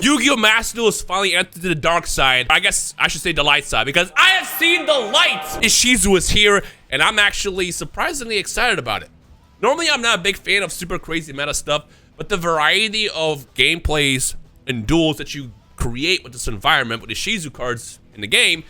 Yu-Gi-Oh! Master Duel has finally entered the dark side. I guess I should say the light side, because I have seen the light. Ishizu is here, and I'm actually surprisingly excited about it. Normally, I'm not a big fan of super crazy meta stuff, but the variety of gameplays and duels that you create with this environment, with the Ishizu cards in the game,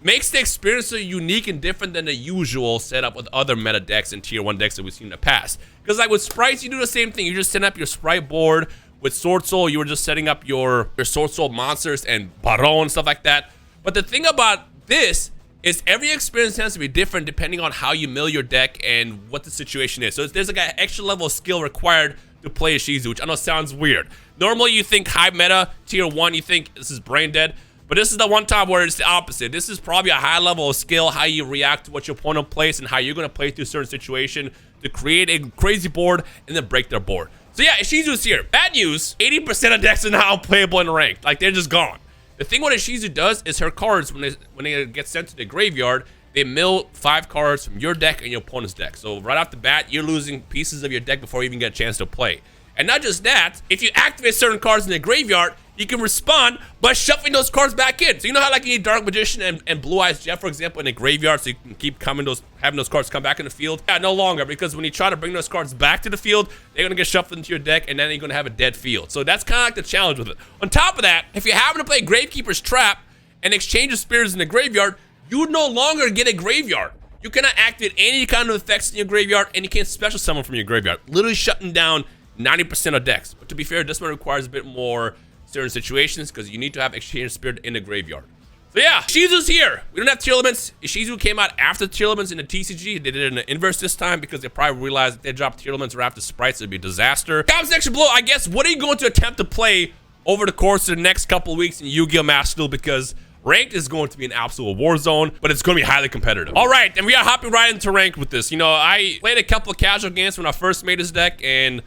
makes the experience so unique and different than the usual setup with other meta decks and tier 1 decks that we've seen in the past. Because like with sprites, you do the same thing. You just set up your sprite board. With Sword Soul, you were just setting up your Sword Soul monsters and Baron and stuff like that. But the thing about this is every experience has to be different depending on how you mill your deck and what the situation is. So there's like an extra level of skill required to play Ishizu, which I know sounds weird. Normally you think high meta, tier 1, you think this is brain dead. But this is the one time where it's the opposite. This is probably a high level of skill, how you react to what your opponent plays and how you're going to play through a certain situation to create a crazy board and then break their board. So yeah, Ishizu's here. Bad news, 80% of decks are now unplayable in ranked. Like, they're just gone. The thing what Ishizu does is her cards, when they get sent to the graveyard, they mill 5 cards from your deck and your opponent's deck. So right off the bat, you're losing pieces of your deck before you even get a chance to play. And not just that, if you activate certain cards in the graveyard, you can respond by shuffling those cards back in. So you know how like you need Dark Magician and Blue Eyes Jeff, for example, in the graveyard, so you can keep having those cards come back in the field? Yeah, no longer, because when you try to bring those cards back to the field, they're gonna get shuffled into your deck, and then you're gonna have a dead field. So that's kind of like the challenge with it. On top of that, if you're having to play Gravekeeper's Trap and exchange of spirits in the graveyard, you no longer get a graveyard. You cannot activate any kind of effects in your graveyard, and you can't special summon from your graveyard, literally shutting down 90% of decks. But to be fair, this one requires a bit more certain situations because you need to have exchange spirit in the graveyard. So yeah, Ishizu's here. We don't have tier limits. Ishizu came out after tier limits in the TCG. They did it in the inverse this time because they probably realized if they dropped tier limits right after sprites, it'd be a disaster. Comment section below, I guess, what are you going to attempt to play over the course of the next couple of weeks in Yu-Gi-Oh! Master Duel? Because ranked is going to be an absolute war zone, but it's going to be highly competitive. All right, and we are hopping right into ranked with this. You know, I played a couple of casual games when I first made this deck, and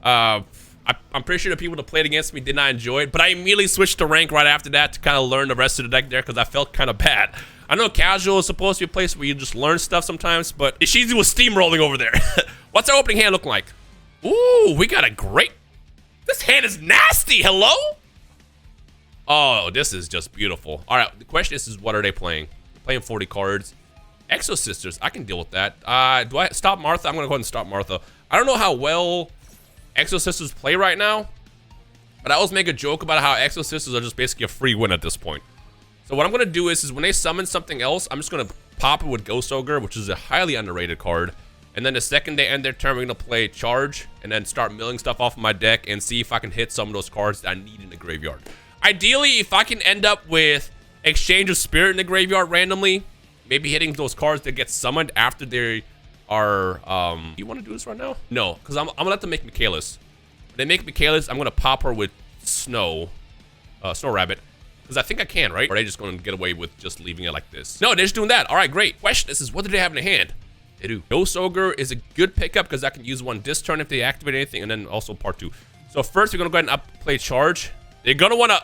I'm pretty sure the people that played against me did not enjoy it, but I immediately switched to rank right after that to kind of learn the rest of the deck there because I felt kind of bad. I know casual is supposed to be a place where you just learn stuff sometimes, but Ishizu was steamrolling over there. What's our opening hand look like? Ooh, we got a great... This hand is nasty, hello? Oh, this is just beautiful. All right, the question is what are they playing? They're playing 40 cards. Exosisters, I can deal with that. Do I stop Martha? I'm going to go ahead and stop Martha. I don't know how well Exosisters play right now, but I always make a joke about how Exosisters are just basically a free win at this point. So what I'm going to do is when they summon something else, I'm just going to pop it with Ghost Ogre, which is a highly underrated card. And then the second they end their turn, we're going to play Charge and then start milling stuff off of my deck and see if I can hit some of those cards that I need in the graveyard. Ideally, if I can end up with Exchange of Spirit in the graveyard randomly, maybe hitting those cards that get summoned after they are, you want to do this right now? No, because I'm gonna let them make Michaelis. When they make Michaelis, I'm gonna pop her with Snow Rabbit, because I think I can, right? Or are they just gonna get away with just leaving it like this? No, they're just doing that. All right, great. Question, this is what do they have in their hand? They do. Ghost Ogre is a good pickup because I can use one this turn if they activate anything, and then also part 2. So first, we're gonna go ahead and play Charge. They're gonna wanna,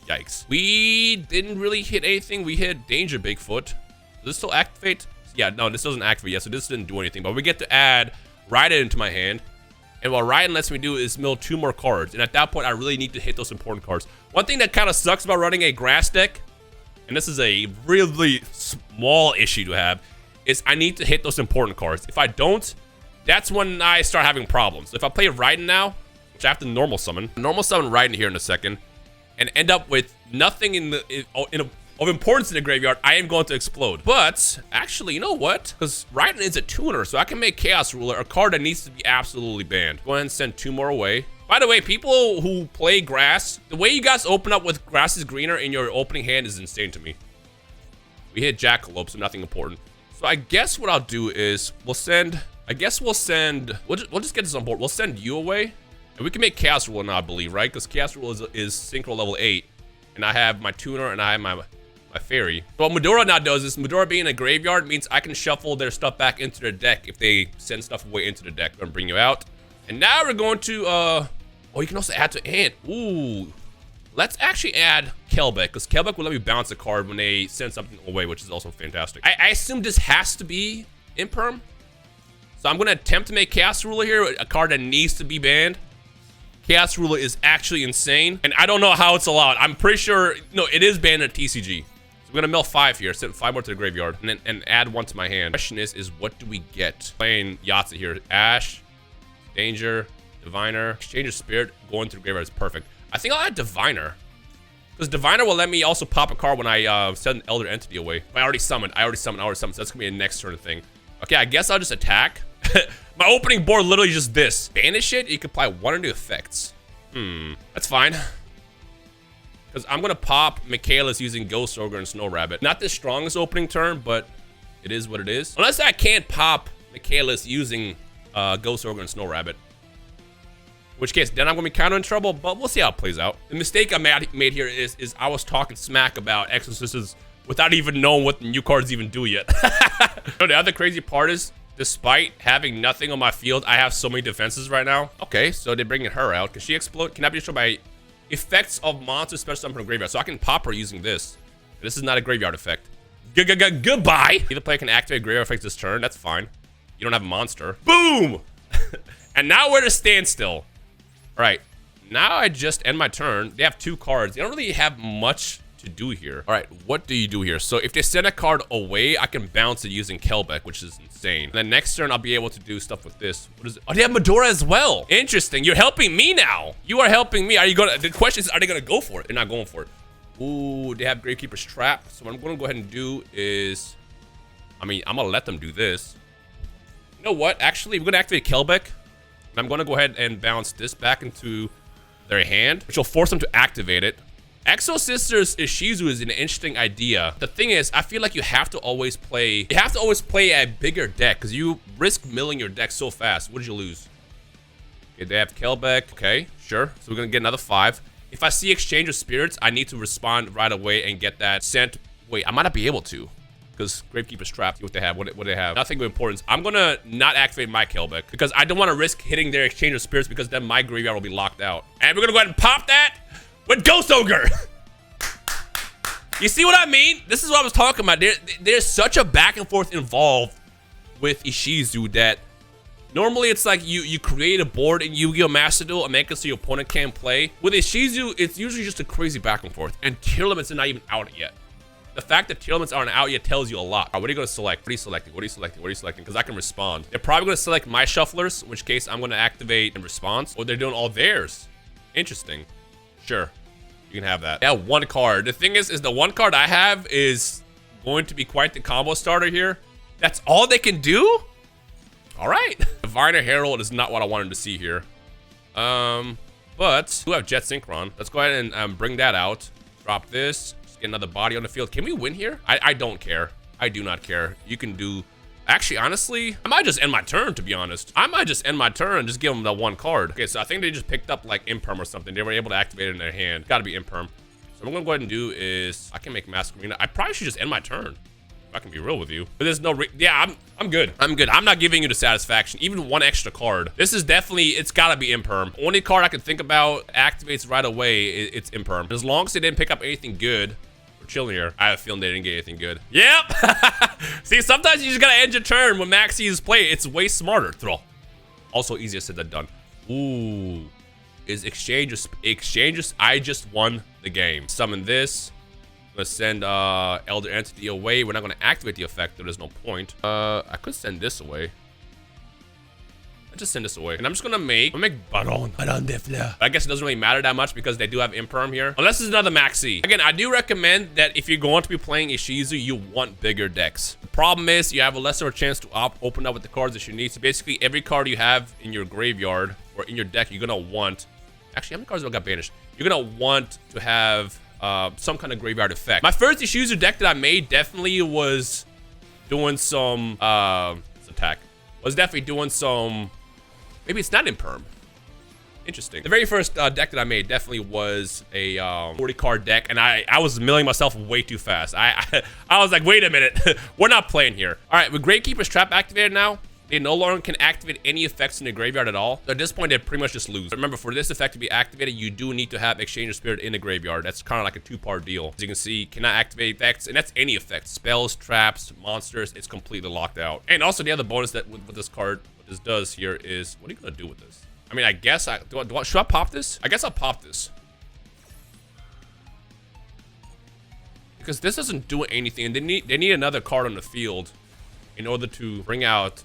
yikes. We didn't really hit anything. We hit Danger Bigfoot. Does this still activate? Yeah, no, this doesn't activate yet, so this didn't do anything. But we get to add Raiden into my hand. And what Raiden lets me do is mill 2 more cards. And at that point, I really need to hit those important cards. One thing that kind of sucks about running a grass deck, and this is a really small issue to have, is I need to hit those important cards. If I don't, that's when I start having problems. If I play Raiden now, which I have to normal summon Raiden here in a second, and end up with nothing of importance in the graveyard, I am going to explode. But actually, you know what? Because Raiden is a tuner, so I can make Chaos Ruler a card that needs to be absolutely banned. Go ahead and send 2 more away. By the way, people who play grass, the way you guys open up with Grass is Greener in your opening hand is insane to me. We hit Jackalope, so nothing important. So I guess what I'll do is we'll just get this on board. We'll send you away, and we can make Chaos Ruler now, I believe, right? Because Chaos Ruler is Synchro level 8, and I have my tuner and I have my fairy. So what Medora now does is, Medora being in a graveyard means I can shuffle their stuff back into their deck if they send stuff away into the deck. I'm gonna bring you out. And now we're going to, oh, you can also add to Ant. Ooh. Let's actually add Kelbeck, because Kelbeck will let me bounce a card when they send something away, which is also fantastic. I assume this has to be Imperm. So I'm gonna attempt to make Chaos Ruler here, a card that needs to be banned. Chaos Ruler is actually insane, and I don't know how it's allowed. I'm pretty sure, no, it is banned at TCG. So we're gonna mill 5 here, send 5 more to the graveyard, and add 1 to my hand. The question is what do we get? Playing Yahtzee here. Ash, Danger, Diviner, Exchange of Spirit, going to the graveyard is perfect. I think I'll add Diviner. Because Diviner will let me also pop a card when I send Elder Entity away. I already summoned, so that's gonna be a next turn thing. Okay, I guess I'll just attack. My opening board literally just this. Banish it, you can apply 1 or 2 effects. That's fine. Because I'm gonna pop Michaelis using Ghost Ogre and Snow Rabbit. Not the strongest opening turn, but it is what it is. Unless I can't pop Michaelis using Ghost Ogre and Snow Rabbit. In which case, then I'm gonna be kind of in trouble, but we'll see how it plays out. The mistake I made here is I was talking smack about Exosisters without even knowing what the new cards even do yet. The other crazy part is, despite having nothing on my field, I have so many defenses right now. Okay, so they're bringing her out. Can she explode? Can I be destroyed by effects of monsters special summon from the graveyard? So I can pop her using this. This is not a graveyard effect. Goodbye. Either player can activate graveyard effects this turn. That's fine. You don't have a monster. Boom! And now we're at a standstill. All right, now I just end my turn. They have 2 cards. They don't really have much to do here. All right, what do you do here? So if they send a card away, I can bounce it using Kelbeck, which is insane. And then next turn, I'll be able to do stuff with this. What is it? Oh, they have Medora as well. Interesting. You're helping me now. You are helping me. Are you gonna? The question is, are they gonna go for it? They're not going for it. Ooh, they have Gravekeeper's Trap. So what I'm gonna go ahead and do is, I'm gonna let them do this. You know what? Actually, we're gonna activate Kelbeck. I'm gonna go ahead and bounce this back into their hand, which will force them to activate it. Exosister's Ishizu is an interesting idea. The thing is, I feel like you have to always play a bigger deck because you risk milling your deck so fast. What did you lose? Okay, they have Kelbeck. Okay, sure. So we're gonna get another 5. If I see Exchange of Spirits, I need to respond right away and get that sent. Wait, I might not be able to. Because Gravekeeper's Trap, what they have, what they have. Nothing of importance. I'm gonna not activate my Kelbeck because I don't want to risk hitting their Exchange of Spirits because then my graveyard will be locked out. And we're gonna go ahead and pop that with Ghost Ogre. You see what I mean? This is what I was talking about. There's such a back and forth involved with Ishizu that normally it's like you create a board in Yu-Gi-Oh! Master Duel and make it so your opponent can't play. With Ishizu, it's usually just a crazy back and forth. And tier limits are not even out yet. The fact that tier limits aren't out yet tells you a lot. What are you going to select? What are you selecting? What are you selecting? What are you selecting? Because I can respond. They're probably going to select my shufflers, in which case I'm going to activate in response. Or they're doing all theirs. Interesting. Sure. You can have that. Yeah, 1 card. The thing is the 1 card I have is going to be quite the combo starter here. That's all they can do? All right. Diviner Herald is not what I wanted to see here. But we have Jet Synchron. Let's go ahead and bring that out. Drop this. Get another body on the field. Can we win here? I don't care. I do not care. You can do... Actually, honestly, I might just end my turn, to be honest. I might just end my turn and just give them the 1 card. Okay, so I think they just picked up, like, Imperm or something. They were able to activate it in their hand. Gotta be Imperm. So what I'm gonna go ahead and do is... I can make Masquerena. I probably should just end my turn. If I can be real with you. But there's no... Yeah, I'm good. I'm good. I'm not giving you the satisfaction. Even 1 extra card. This is definitely... It's gotta be Imperm. Only card I can think about activates right away, it's Imperm. As long as they didn't pick up anything good... Chilling here. I have a feeling they didn't get anything good. Yep. See, sometimes you just gotta end your turn when Max sees play. It's way smarter. Throw. Also easier said than done. Ooh. Is exchanges. I just won the game. Summon this. I'm gonna send Elder Entity away. We're not gonna activate the effect. There's no point. I could send this away. Just send this away. And I'm just gonna make Baron de Fleur. I guess it doesn't really matter that much because they do have Imperm here. Unless it's another Maxi. Again, I do recommend that if you're going to be playing Ishizu, you want bigger decks. The problem is you have a lesser chance to open up with the cards that you need. So basically every card you have in your graveyard or in your deck, you're gonna want... Actually, how many cards got banished? You're gonna want to have some kind of graveyard effect. My first Ishizu deck that I made definitely was doing some... attack. Was definitely doing some... Maybe it's not Imperm. Interesting. The very first deck that I made definitely was a 40 card deck, and I was milling myself way too fast. I was like, wait a minute, we're not playing here. All right, with Gravekeeper's Trap activated now, they no longer can activate any effects in the graveyard at all. So at this point, they pretty much just lose. Remember, for this effect to be activated, you do need to have Exchange of Spirit in the graveyard. That's kind of like a 2-part deal. As you can see, cannot activate effects, and that's any effect. Spells, traps, monsters, it's completely locked out. And also the other bonus that with this card, what this does here is, what are you gonna do with this? I mean, I guess should I pop this? I guess I'll pop this. Because this doesn't do anything, and they need another card on the field in order to bring out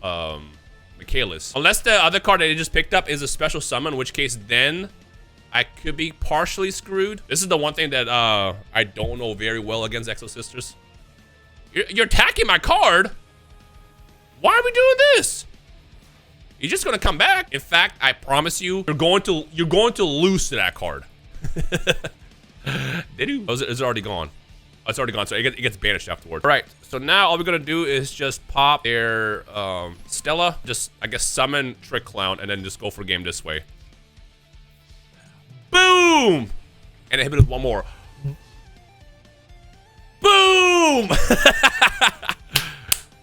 Michaelis. Unless the other card that they just picked up is a special summon, in which case then I could be partially screwed. This is the one thing that I don't know very well against Exosisters. You're attacking my card? Why are we doing this? You're just gonna come back. In fact, I promise you, you're going to lose to that card. Did you? Oh, is it already gone? Oh, it's already gone, so it gets banished afterwards. All right, so now all we're gonna do is just pop their Stella, just I guess summon Trick Clown, and then just go for game this way. Boom! And I hit it with one more. Boom!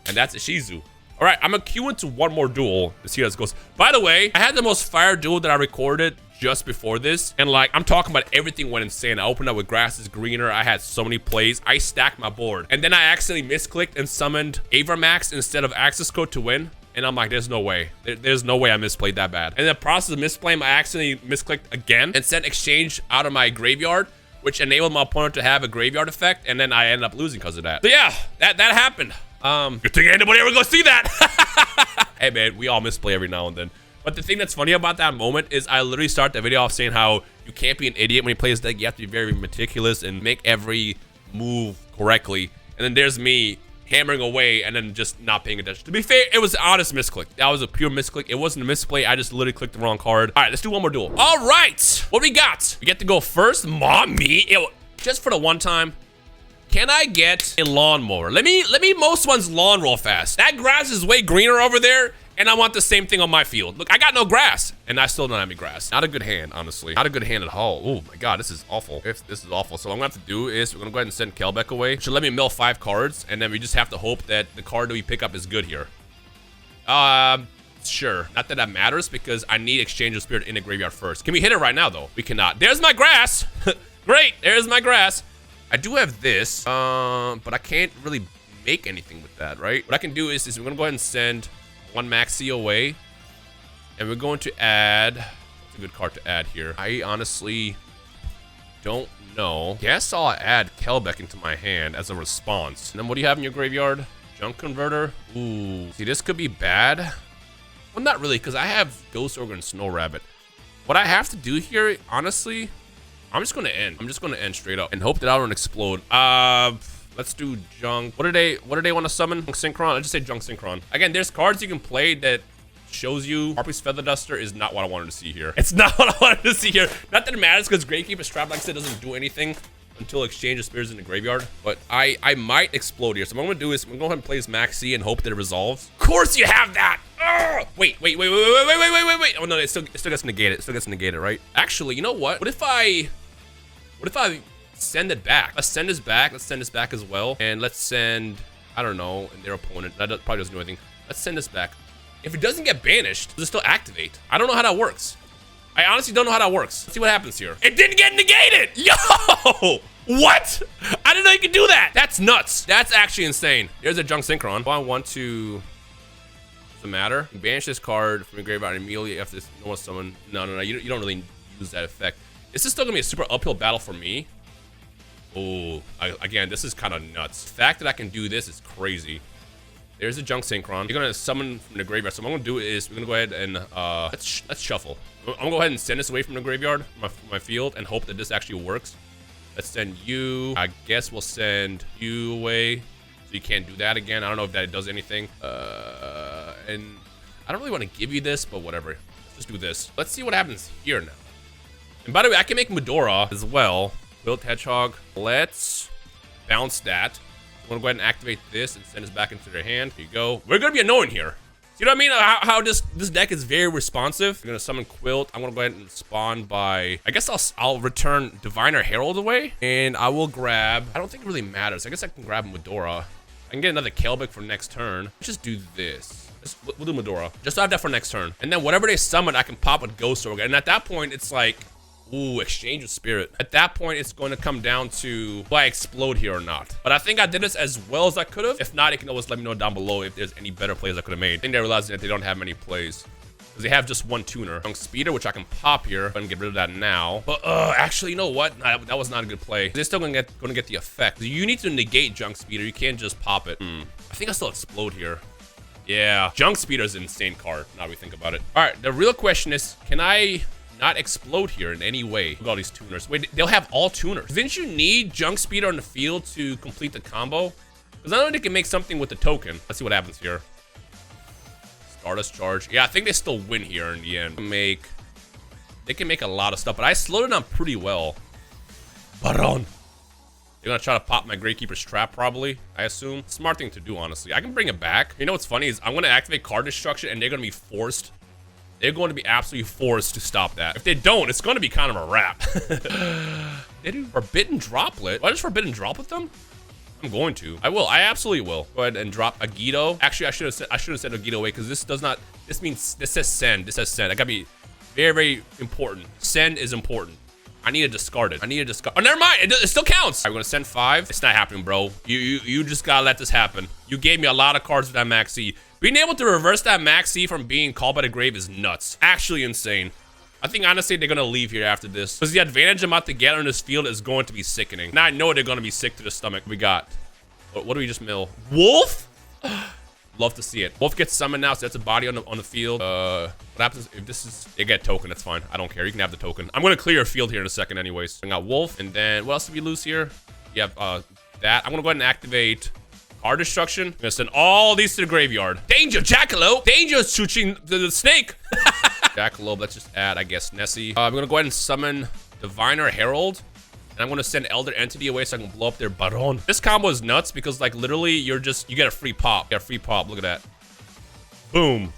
And that's Ishizu. All right, I'm gonna queue into one more duel to see how this goes. By the way, I had the most fire duel that I recorded just before this, and like I'm talking about, everything went insane. I opened up with grass is greener. I had so many plays. I stacked my board, and then I accidentally misclicked and summoned Avermax instead of access code to win. And I'm like, there's no way. There's no way I misplayed that bad. And in the process of misplaying, I accidentally misclicked again and sent exchange out of my graveyard, which enabled my opponent to have a graveyard effect, and then I ended up losing because of that. So yeah, that happened. Good thing anybody ever go see that. Hey man, we all misplay every now and then. But the thing that's funny about that moment is I literally start the video off saying how you can't be an idiot when you play this deck. You have to be very meticulous and make every move correctly. And then there's me hammering away and then just not paying attention. To be fair, it was an honest misclick. That was a pure misclick. It wasn't a misplay. I just literally clicked the wrong card. All right, let's do one more duel. All right, what we got? We get to go first. Mommy, just for the one time. Can I get a lawnmower? Let me mow someone's lawn real fast. That grass is way greener over there, and I want the same thing on my field. Look, I got no grass, and I still don't have any grass. Not a good hand, honestly. Not a good hand at all. Oh my god, this is awful. This is awful. So what I'm gonna have to do is we're gonna go ahead and send Kelbeck away. Should let me mill 5 cards, and then we just have to hope that the card that we pick up is good here. Sure. Not that that matters, because I need Exchange of Spirit in the graveyard first. Can we hit it right now, though? We cannot. There's my grass. Great, there's my grass. I do have this, but I can't really make anything with that, right? What I can do is we're gonna go ahead and send 1 Maxi away, and we're going to add, that's a good card to add here. I honestly don't know. Guess I'll add Kelbeck into my hand as a response. And then what do you have in your graveyard? Junk Converter. Ooh, see, this could be bad. Well, not really, because I have Ghost Ogre and Snow Rabbit. What I have to do here, honestly, I'm just gonna end. I'm just gonna end straight up and hope that I don't explode. Let's do Junk. What do they want to summon? Junk Synchron? Let's just say Junk Synchron. Again, there's cards you can play that shows you Harpy's Feather Duster is not what I wanted to see here. It's not what I wanted to see here. Not that it matters, because Gravekeeper's Trap, like I said, doesn't do anything until Exchange of Spirits in the graveyard. But I might explode here. So what I'm gonna do is I'm gonna go ahead and play this Maxi and hope that it resolves. Of course you have that! Ugh! Wait. Oh no, it still gets negated. It still gets negated, right? Actually, you know what? What if I send it back? Let's send this back. Let's send this back as well. And let's send, I don't know, and their opponent. That probably doesn't do anything. Let's send this back. If it doesn't get banished, does it still activate? I don't know how that works. I honestly don't know how that works. Let's see what happens here. It didn't get negated! Yo! What? I didn't know you could do that. That's nuts. That's actually insane. There's a Junk Synchron. I want to... Doesn't matter. You banish this card from your graveyard immediately after this normal summon. No. You don't really use that effect. This is still gonna be a super uphill battle for me. Oh, again, this is kind of nuts. The fact that I can do this is crazy. There's a Junk Synchron. You're gonna summon from the graveyard. So what I'm gonna do is we're gonna go ahead and let's shuffle. I'm gonna go ahead and send this away from the graveyard, my field, and hope that this actually works. Let's send you. I guess we'll send you away, so you can't do that again. I don't know if that does anything. And I don't really want to give you this, but whatever. Let's just do this. Let's see what happens here now. And by the way, I can make Medora as well. Built Hedgehog. Let's bounce that. I'm gonna go ahead and activate this and send this back into their hand. Here you go. We're gonna be annoying here. You know what I mean? How this deck is very responsive. I'm gonna summon Quilt. I'm gonna go ahead and spawn by, I guess I'll return Diviner Herald away, and I will grab, I don't think it really matters. I guess I can grab Medora. I can get another Kelbeck for next turn. Let's just do this. We'll do Medora. Just have that for next turn. And then whatever they summon, I can pop with Ghost Ogre. And at that point, it's like, ooh, Exchange of Spirit. At that point, it's going to come down to will I explode here or not. But I think I did this as well as I could have. If not, you can always let me know down below if there's any better plays I could have made. I think they realized that they don't have many plays. because they have just one tuner. Junk Speeder, which I can pop here and get rid of that now. But actually, you know what? Nah, that was not a good play. They're still gonna get the effect. You need to negate Junk Speeder. You can't just pop it. I think I still explode here. Yeah, Junk Speeder is an insane card. Now we think about it. All right, the real question is, can I not explode here in any way? Look at all these tuners. Wait, they'll have all tuners. Didn't you need Junk Speeder on the field to complete the combo? Because I know they can make something with the token. Let's see what happens here. Stardust Charge. Yeah, I think they still win here in the end. They can make a lot of stuff, but I slowed it down pretty well. Baron. They're gonna try to pop my Gravekeeper's Trap, probably, I assume. Smart thing to do, honestly. I can bring it back. You know what's funny is I'm gonna activate card destruction, and they're gonna be forced. They're going to be absolutely forced to stop that. If they don't, it's gonna be kind of a wrap. They do Forbidden Droplet. Why does Forbidden Droplet them? I'm going to. I will. I absolutely will. Go ahead and drop Agito. Actually, I should have said Agito away, because this does not. This means this says send. This says send. That gotta be very, very important. Send is important. I need to discard it. I need to discard. Oh, never mind. It still counts. I'm gonna send 5. It's not happening, bro. You just gotta let this happen. You gave me a lot of cards with that Max C. Being able to reverse that Max C from being called by the grave is nuts. Actually insane. I think honestly they're gonna leave here after this, because the advantage I'm about to get on this field is going to be sickening. Now I know they're gonna be sick to the stomach. We got. What do we just mill? Wolf? Love to see it. Wolf gets summoned now, so that's a body on the field. What happens if this is... They get token, that's fine. I don't care. You can have the token. I'm going to clear your field here in a second anyways. I got Wolf, and then what else did we lose here? You have that. I'm going to go ahead and activate card destruction. I'm going to send all these to the graveyard. Danger, Jackalope! Danger, shooting the snake! Jackalope, let's just add, I guess, Nessie. I'm going to go ahead and summon Diviner Herald. And I'm gonna send Elder Entity away so I can blow up their Baron. This combo is nuts because, like, literally, you get a free pop. You get a free pop. Look at that. Boom.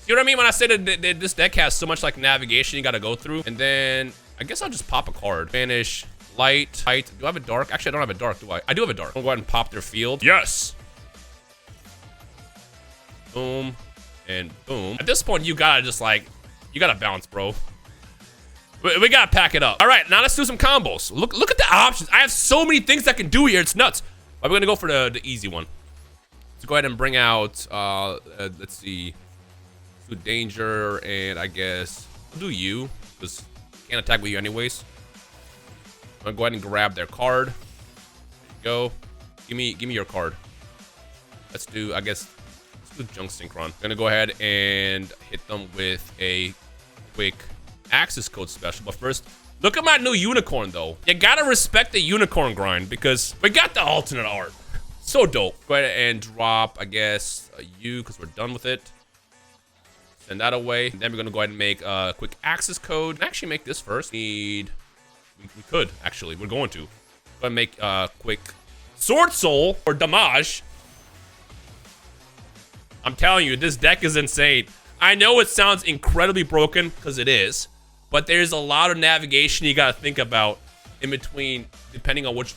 You know what I mean when I say that this deck has so much, like, navigation you gotta go through? And then, I guess I'll just pop a card. Vanish, light. Do I have a dark? Actually, I don't have a dark, do I? I do have a dark. I'm gonna go ahead and pop their field. Yes! Boom. And boom. At this point, you gotta just, like, you gotta bounce, bro. We gotta pack it up. All right, now let's do some combos. Look at the options. I have so many things I can do here. It's nuts. But we're gonna go for the easy one. Let's go ahead and bring out, let's see. Let's do Danger, and I guess I'll do you, because can't attack with you anyways. I'm gonna go ahead and grab their card. There you go. Give me your card. Let's do, I guess, let's do Junk Synchron. I'm gonna go ahead and hit them with a quick access code special, but first, look at my new unicorn though. You gotta respect the unicorn grind because we got the alternate art. So dope. Go ahead and drop, I guess, you, because we're done with it. Send that away. And then we're gonna go ahead and make a quick access code. Actually, make this first. We could actually. We're going to. Go ahead and make a quick Sword Soul or damage. I'm telling you, this deck is insane. I know it sounds incredibly broken because it is. But there's a lot of navigation you gotta think about in between, depending on what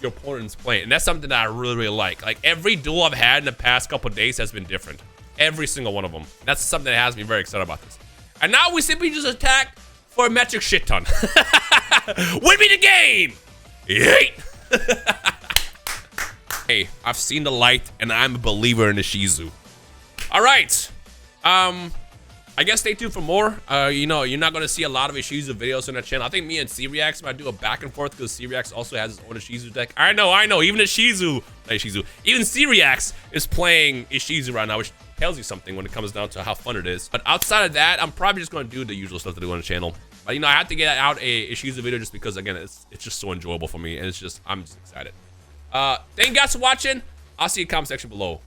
your opponent's playing. And that's something that I really, really like. Like, every duel I've had in the past couple of days has been different. Every single one of them. That's something that has me very excited about this. And now we simply just attack for a metric shit ton. Win me the game! Yeet! Hey, I've seen the light, and I'm a believer in Ishizu. All right. I guess stay tuned for more. You know, you're not gonna see a lot of Ishizu videos on that channel. I think me and C-Reax might do a back and forth because C-Reax also has his own Ishizu deck. I know. Even even C-Reax is playing Ishizu right now, which tells you something when it comes down to how fun it is. But outside of that, I'm probably just gonna do the usual stuff to do on the channel. But you know, I have to get out a Ishizu video just because, again, it's just so enjoyable for me, and I'm just excited. Thank you guys for watching. I'll see you in the comment section below.